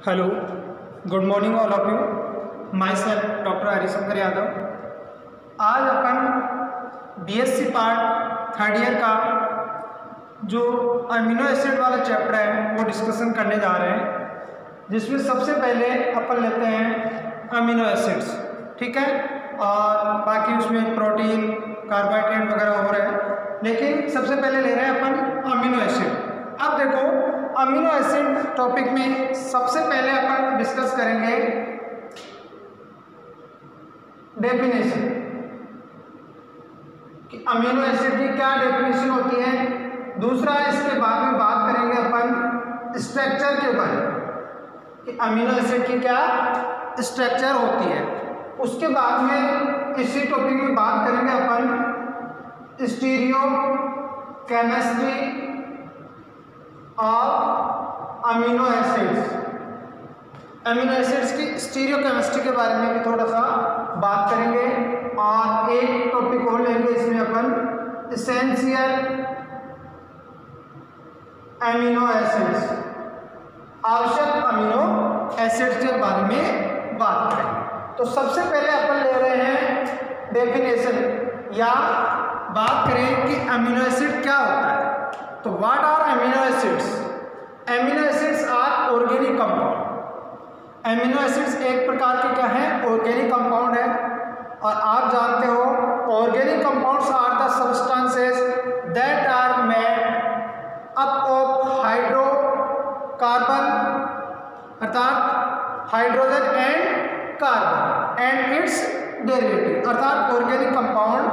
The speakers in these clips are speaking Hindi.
Hello, good morning all of you. My self doctor Harishankar Yadav. आज अपन बीएससी पार्ट थर्ड ईयर का जो अमीनो एसिड वाला चैप्टर है वो डिस्कशन करने जा रहे हैं, जिसमें सबसे पहले अपन लेते हैं अमीनो एसिड्स, ठीक है। और बाकी उसमें प्रोटीन, कार्बोहाइड्रेट वगैरह हो रहे हैं, लेकिन सबसे पहले ले रहे हैं अपन अमीनो एसिड। अब देखो, अमीनो एसिड टॉपिक में सबसे पहले अपन डिस्कस करेंगे डेफिनेशन कि अमीनो एसिड की क्या डेफिनेशन होती है। दूसरा, इसके बाद में बात करेंगे अपन स्ट्रक्चर के बारे में कि अमीनो एसिड की क्या स्ट्रक्चर होती है। उसके बाद में इसी टॉपिक में बात करेंगे अपन stereochemistry of amino acids. Amino acids की स्टीरियो केमिस्ट्री के बारे में भी थोड़ा सा बात करेंगे, और एक टॉपिक और लेंगे इसमें अपन एसेंशियल अमीनो एसिड्स, आवश्यक अमीनो एसिड्स के बारे में बात करेंगे। तो सबसे पहले अपन ले रहे हैं डेफिनेशन, या बात करें कि अमीनो एसिड क्या होता है। तो what are amino acids? Amino acids are organic compound. Amino acids एक प्रकार के क्या है, ऑर्गेनिक कंपाउंड है। और आप जानते हो organic compounds are the substances that are made up of hydrocarbon, अर्थात hydrogen and carbon and its derivative. अर्थात ऑर्गेनिक कंपाउंड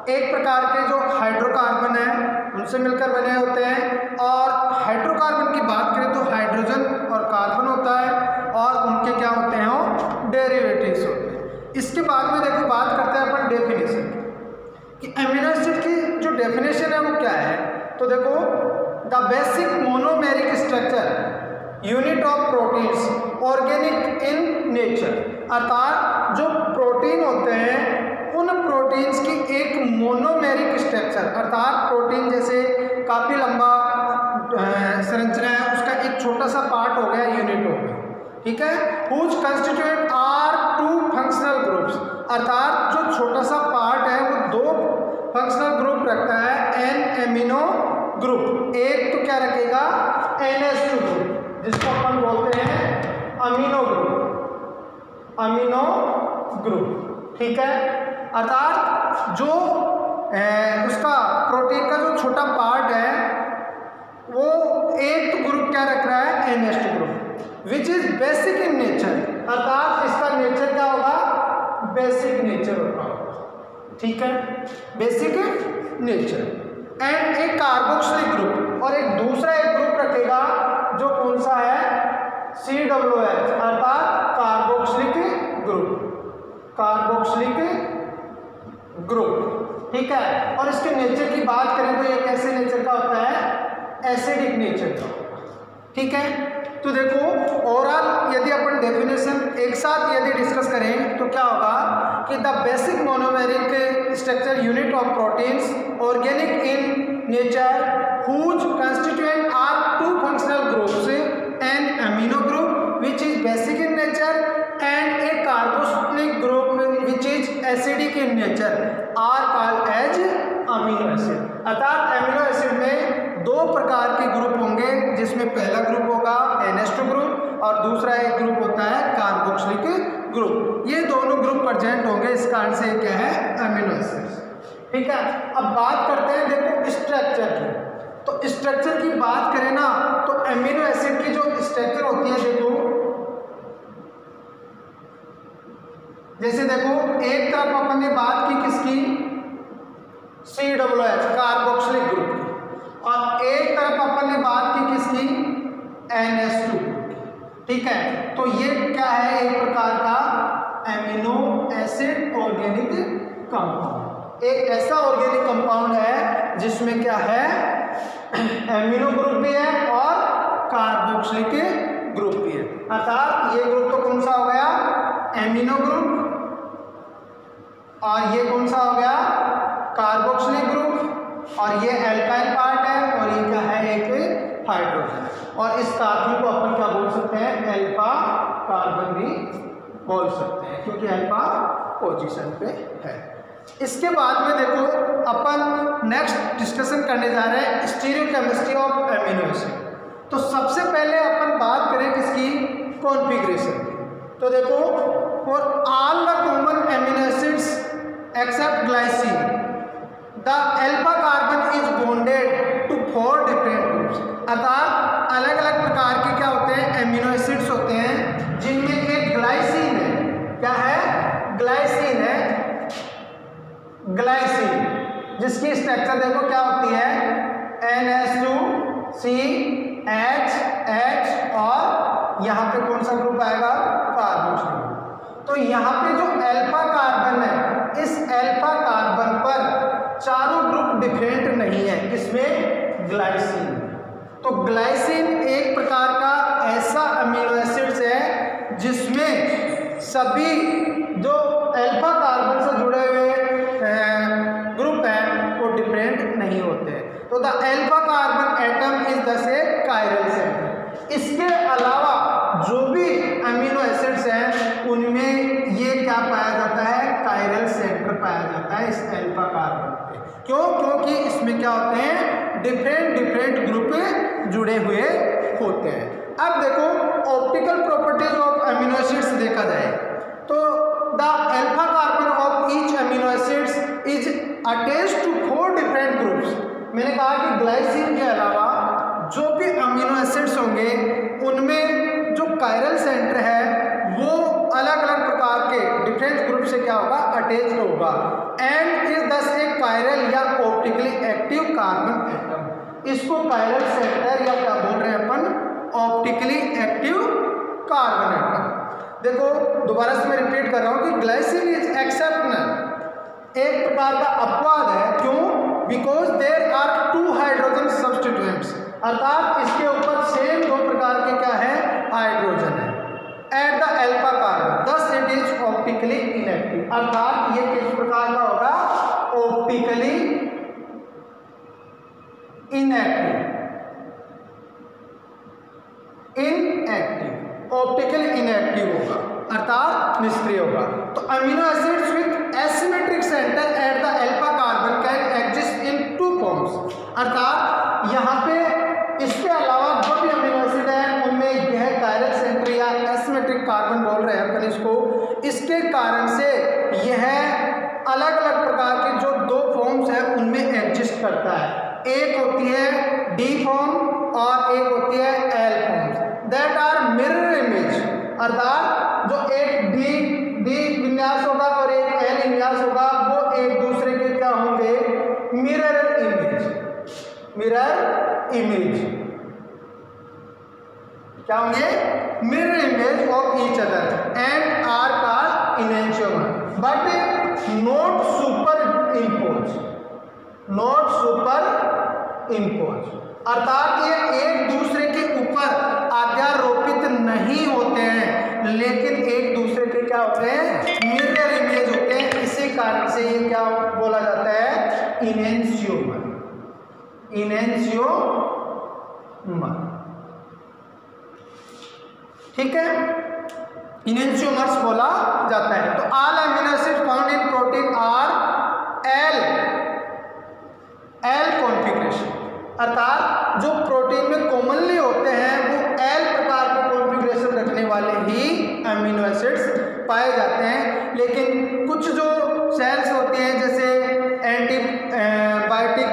एक प्रकार के जो हाइड्रोकार्बन है उनसे मिलकर बने होते हैं, और हाइड्रोकार्बन की बात करें तो हाइड्रोजन और कार्बन होता है, और उनके क्या होते हैं, वो डेरिवेटिव्स होते हैं। इसके बाद में देखो, बात करते हैं अपन डेफिनेशन कि अमीनो एसिड की जो डेफिनेशन है वो क्या है। तो देखो, the basic monomeric structure unit of proteins organic in nature. अर्थात जो प्रोटीन होते हैं उन प्रोटीन्स की एक मोनोमेरिक स्ट्रक्चर, अर्थात प्रोटीन जैसे काफ़ी लंबा संरचना है, उसका एक छोटा सा पार्ट हो गया, यूनिट हो गया, ठीक है। Whose constituent are two functional groups. अर्थात जो छोटा सा पार्ट है वो दो फंक्शनल ग्रुप रखता है, एन एमिनो ग्रुप। एक तो क्या रखेगा, NH2 ग्रुप, जिसको अपन बोलते हैं अमीनो ग्रुप, अमीनो ग्रुप, ठीक है। अर्थात जो उसका प्रोटीन का जो छोटा पार्ट है वो एक तो ग्रुप क्या रख रहा है, NH2 group, which is basic in nature. अर्थात इसका नेचर क्या होगा, बेसिक नेचर होगा, ठीक है, बेसिक नेचर। एंड एक कार्बोक्सिलिक ग्रुप, और एक दूसरा एक ग्रुप रखेगा जो कौन सा है, COOH, अर्थात कार्बोक्सिलिक ग्रुप, कार्बोक्सिलिक ग्रुप, ठीक है। और इसके नेचर की बात करें तो ये कैसे नेचर का होता है, एसिडिक नेचर का, ठीक है। तो देखो, ओवरऑल यदि अपन डेफिनेशन एक साथ यदि डिस्कस करें तो क्या होगा कि the basic monomeric structure unit of proteins organic in nature whose constituent are two functional groups, an amino group which is basic in nature and a carboxylic group which is acidic in nature are called as amino acid. अर्थात अमीनो एसिड में दो प्रकार के ग्रुप होंगे, जिसमें पहला ग्रुप होगा NH2 ग्रुप और दूसरा एक ग्रुप होता है कार्बोक्सिलिक ग्रुप। ये दोनों ग्रुप प्रेजेंट होंगे, इस कारण से क्या है, अमीनो एसिड, ठीक है। अब बात करते हैं देखो स्ट्रक्चर की। तो स्ट्रक्चर की बात करें ना, तो अमीनो एसिड की जो स्ट्रक्चर होती है, देखो जैसे देखो, एक तरफ अपन ने बात की किसकी, COOH कार्बोक्सिलिक ग्रुप की, और एक तरफ अपन ने बात की किसकी, NH2, ठीक है। तो ये क्या है, एक प्रकार का अमीनो एसिड ऑर्गेनिक कंपाउंड, एक ऐसा ऑर्गेनिक कंपाउंड है जिसमें क्या है, अमीनो ग्रुप भी है और कार्बोक्सिलिक ग्रुप भी है। अर्थात ये ग्रुप तो कौन सा हो गया, अमीनो ग्रुप, और ये कौन सा हो गया, कार्बोक्सिलिक ग्रुप, और ये एल्काइल पार्ट है, और ये क्या है, एक हाइड्रोजन, और इस कार्बन को अपन क्या बोल सकते हैं, अल्फा कार्बन भी बोल सकते हैं क्योंकि अल्फा पोजीशन पे है। इसके बाद में देखो अपन नेक्स्ट डिस्कशन करने जा रहे हैं स्टीरियोकेमिस्ट्री ऑफ एमिनो एसिड। तो सबसे पहले अपन बात करें किसकी, कॉन्फ़िगरेशन की। तो देखो for all the common amino acids except glycine the alpha carbon is bonded to 4 different groups. अर्थात अलग अलग प्रकार के क्या होते हैं, एमिनो एसिड्स होते हैं जिनमें एक ग्लाइसिन है। क्या है, ग्लाइसिन है, ग्लाइसिन जिसकी स्ट्रक्चर देखो क्या होती है, NH2CHH और यहाँ पे कौन सा ग्रुप आएगा, कार्बोक्सिल। तो यहाँ पे जो अल्फा कार्बन है, इस अल्फा कार्बन पर चारों ग्रुप डिफरेंट नहीं है, इसमें ग्लाइसिन। तो ग्लाइसिन एक प्रकार का ऐसा अमीनो एसिड्स है जिसमें सभी जो अल्फा कार्बन से जुड़े हुए ग्रुप हैं वो डिफरेंट नहीं होते। तो the alpha carbon atom is the से कायरल सेंटर। इसके अलावा जो भी अमीनो एसिड्स हैं उनमें ये क्या पाया जाता है, कायरल सेंटर पाया जाता है इस अल्फा कार्बन पे। क्यों, क्योंकि इसमें क्या होते हैं, डिफरेंट ग्रुप जुड़े हुए होते हैं। अब देखो optical properties of amino acids देखा जाए तो the alpha carbon of each amino acids is attached to 4 different groups. मैंने कहा कि ग्लाइसिन के अलावा जो भी अमीनो एसिड्स होंगे उनमें जो कायरल सेंटर है वो अलग अलग प्रकार के डिफरेंट ग्रुप से क्या होगा, अटैच होगा। एंड इज दस ए कायरल या ऑप्टिकली एक्टिव कार्बन एटम। इसको कायरल सेंटर या क्या बोल रहे हैं अपन, ऑप्टिकली एक्टिव कार्बन एटम। देखो दोबारा से मैं रिपीट कर रहा हूं कि ग्लाइसिन इज एक्सेप्शनल, एक प्रकार का अपवाद है। क्यों, because there are 2 hydrogen substituents. अर्थात इसके ऊपर सेम 2 प्रकार के क्या है, हाइड्रोजन है at the alpha carbon, thus it is optically inactive. अर्थात ये किस प्रकार का होगा, ऑप्टिकली इनएक्टिव, ऑप्टिकली इनएक्टिव होगा अर्थात निष्क्रिय होगा। तो amino acids with asymmetric centre at the alpha carbon can exist in 2 forms. अर्थात यहाँ पे इसके अलावा जो भी अमीनो एसिड है उनमें यह कायरल सेंटर या एसिमेट्रिक कार्बन बोल रहे हैं अपन इसको, इसके कारण से यह अलग अलग प्रकार के जो 2 फॉर्म्स हैं उनमें एग्जिस्ट करता है। एक होती है डी फॉर्म और एक होती है L form, that are mirror image. अर्थात जो एक डी विन्यास होगा और एक एल विन्यास होगा वो एक दूसरे के क्या होंगे, मिरर इमेज क्या होंगे, mirror image of each other and are called enantiomer but not superimpose. अर्थात ये एक दूसरे के ऊपर अध्यारोपित नहीं होते हैं लेकिन एक दूसरे के क्या होते हैं, मिरर इमेज होते हैं। इसी कारण से ये क्या बोला जाता है, इनेंशियोमर। ठीक है, इनेंशियोमर्स बोला जाता है। तो all amino acid found in protein R L configuration. अर्थात जो प्रोटीन में कॉमनली होते हैं वो एल प्रकार के कॉन्फ़िगरेशन रखने वाले ही अमीनो एसिड्स पाए जाते हैं। लेकिन कुछ जो सेल्स होती हैं जैसे एंटीबायोटिक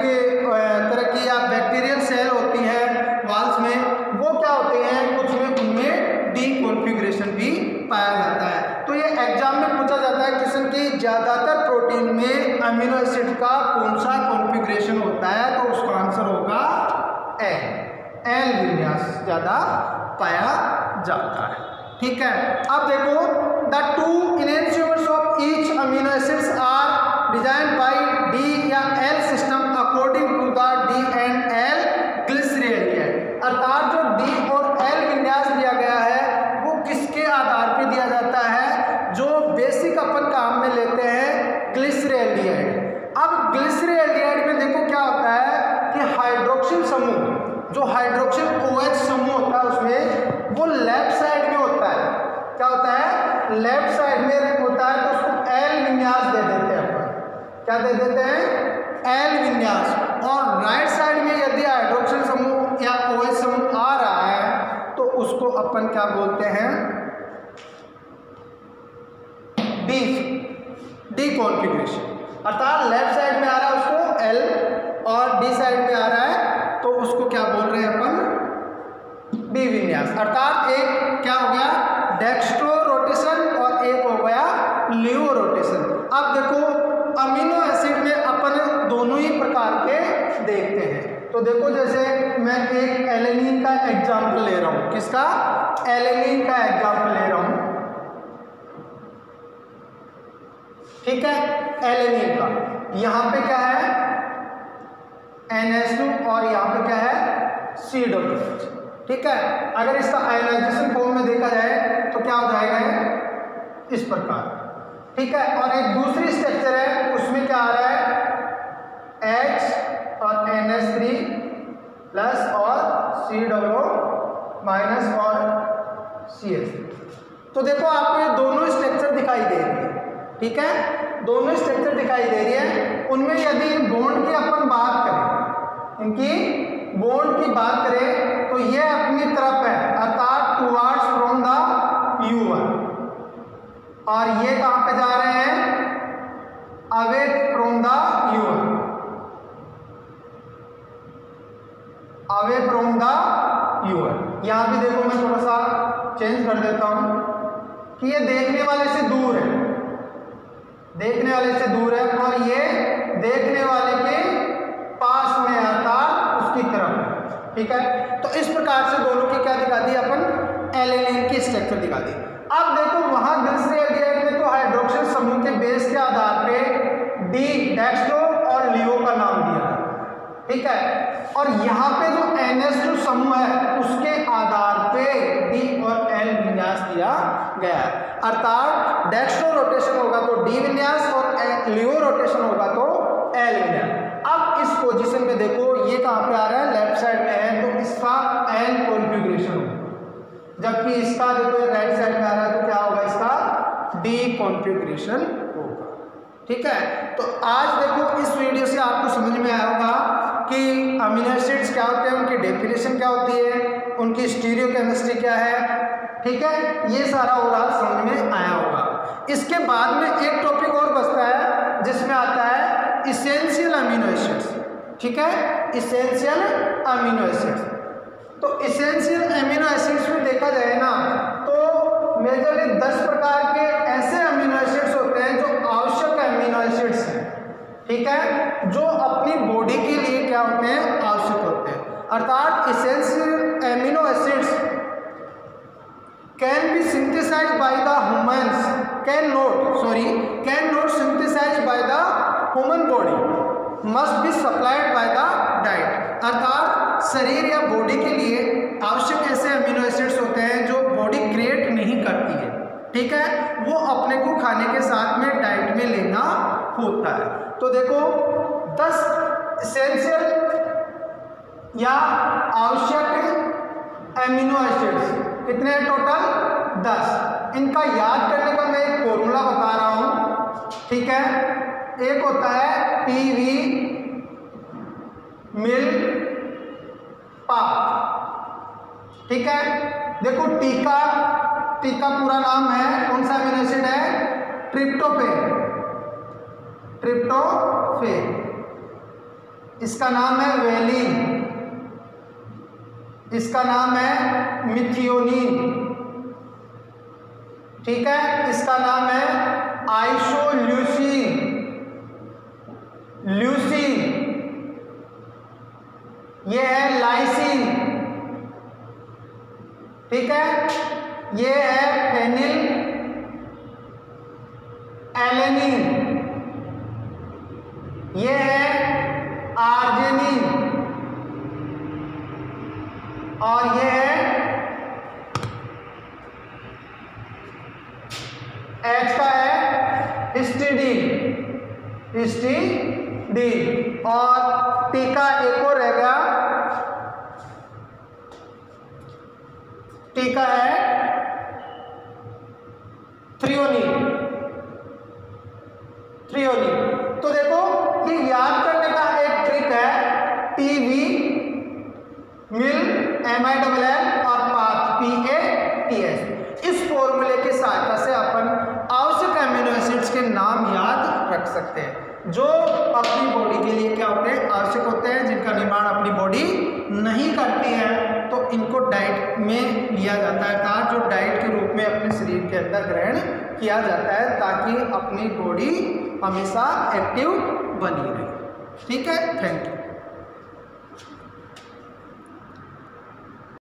तरह की या बैक्टीरियल सेल होती है वाल्स में, वो क्या होते हैं, कुछ में उनमें डी कॉन्फ़िगरेशन भी पाया जाता है। तो ये एग्जाम में पूछा जाता है क्वेश्चन की ज़्यादातर प्रोटीन में अमीनो एसिड का कौन सा कॉन्फ़िगरेशन होता है, तो उसका आंसर होगा एल विन्यास ज़्यादा पाया जाता है। ठीक है, अब देखो the 2 enantiomers of each amino acids are design by D या L system according to the D and L glycerate. अर्थात जो डी और एल विन्यास दिया गया है वो किसके आधार पर दिया जाता है, जो बेसिक अपन काम में लेते हैं ग्लिसरेट। अब ग्लिसरेट में देखो क्या होता है कि हाइड्रोक्सिल समूह, जो हाइड्रोक्सिल OH समूह होता है उसमें वो लेफ्ट साइड में होता है क्या होता है, लेफ्ट साइड में होता है तो उसको एल विन्यास दे देते हैं अपन। क्या दे देते हैं, एल विन्यास। और राइट साइड में यदि हाइड्रोक्सिल समूह या OH समूह आ रहा है तो उसको अपन क्या बोलते हैं, डी कॉन्फ़िगरेशन। अर्थात लेफ्ट साइड में आ रहा है उसको एल और डी साइड में आ रहा है तो उसको क्या बोल रहे हैं अपन, डी विन्यास। अर्थात एक क्या हो गया, डेक्स्ट्रो रोटेशन और एक हो गया लियो रोटेशन। अब देखो अमीनो एसिड में अपन दोनों ही प्रकार के देखते हैं। तो देखो जैसे मैं एक एलेनिन का एग्जाम्पल ले रहा हूं, किसका, एलेनिन का एग्जाम्पल ले रहा हूं, ठीक है, एलेनिन का। यहां पे क्या है, NH2 और यहां पे क्या है, COOH, ठीक है। अगर इसका आयोनाइजेशन फॉर्म में देखा जाए तो क्या हो जाएगा ये, इस प्रकार, ठीक है। और एक दूसरी स्ट्रक्चर है, उसमें क्या आ रहा है, H और NH3 प्लस और COO माइनस और CH। तो देखो आपको ये दोनों स्ट्रक्चर दिखाई दे रही है, ठीक है, दोनों स्ट्रक्चर दिखाई दे रही है। उनमें यदि बॉन्ड की अपन बात करें, इनकी बॉन्ड की बात करें तो ये अपनी तरफ है, अर्थात टुवर्ड्स फ्रॉम द U1, और ये कहां पे जा रहे हैं, away from the U1, away from the U1। यहां भी देखो मैं थोड़ा सा चेंज कर देता हूं कि ये देखने वाले से दूर है, देखने वाले से दूर है, और ये देखने वाले के पास में आता उसकी तरफ, ठीक है। तो इस प्रकार से दोनों की क्या दिखा दी अपन, एलेनिन की स्ट्रक्चर दिखा दी। अब देखो वहां दूसरे अध्याय में तो हाइड्रोक्सिल समूह के बेस के आधार पे डी डेक्स्ट्रो और लियो का नाम दिया, ठीक है। और यहाँ पे जो NH2 समूह है उसके आधार पे डी और एल विन्यास दिया गया है। अर्थात डेक्स्ट्रो रोटेशन होगा तो डी विन्यास और लियो रोटेशन होगा तो एल विन्यास। अब इस पोजीशन में देखो ये कहाँ पे आ रहा है, लेफ्ट साइड में है तो इसका एल कॉन्फ़िगरेशन होगा, जबकि इसका देखो राइट साइड में आ रहा है तो क्या होगा, इसका डी कॉन्फ़िगरेशन होगा, ठीक है। तो आज देखो इस वीडियो से आपको समझ में आया होगा कि अमीनो एसिड्स क्या होते हैं, उनकी डेफिनेशन क्या होती है, उनकी स्टीरियोकेमिस्ट्री क्या है, ठीक है, ये सारा ओवरऑल समझ में आया होगा। इसके बाद में एक टॉपिक और बचता है जिसमें आता है इसेंशियल अमीनो एसिड्स, ठीक है, इसेंशियल अमीनो एसिड्स। तो इसेंशियल अमीनो एसिड्स में देखा जाए ना तो मेजरली 10 प्रकार के ऐसे अमीनो एसिड्स होते हैं जो आवश्यक अमीनो एसिड्स हैं, ठीक है, जो अपनी बॉडी के लिए क्या होते हैं, आवश्यक होते हैं। अर्थात essential amino acids can be synthesized by the humans, can not synthesized by the human body, must be supplied by the diet. अर्थात शरीर या बॉडी के लिए आवश्यक ऐसे अमीनो एसिड्स होते हैं जो बॉडी क्रिएट नहीं करती है, ठीक है, वो अपने को खाने के साथ में डाइट में लेना होता है। तो देखो 10 एसेंशियल या आवश्यक अमीनो एसिड्स कितने हैं टोटल, 10। इनका याद करने का मैं एक फॉर्मूला बता रहा हूं, ठीक है। एक होता है PV मिल पाथ, ठीक है। देखो टीका पूरा नाम है, कौन सा अमीनो एसिड है, ट्रिप्टोफैन, इसका नाम है वेलिन, इसका नाम है मिथियोनिन, ठीक है, इसका नाम है आइसोल्यूसिन, ये है लाइसिन, ठीक है, ये है फेनिल एलेनिन, ये है आर्जिनिन, और ये है H का है हिस्टिडीन, और T का एक और रहेगा, T का है थ्रियोनीन। तो देखो ये याद करने का एक ट्रिक है, टीवी मिल MILL और पाथ PATH, इस फॉर्मूले की सहायता से अपन आवश्यक अमीनो एसिड्स के नाम याद रख सकते हैं जो अपनी बॉडी के लिए क्या होते हैं, आवश्यक होते हैं, जिनका निर्माण अपनी बॉडी नहीं करती है, तो इनको डाइट में लिया जाता है, अर्थात जो डाइट के रूप में अपने शरीर के अंदर ग्रहण किया जाता है ताकि अपनी बॉडी हमेशा एक्टिव बनी रहे। ठीक है, थैंक यू।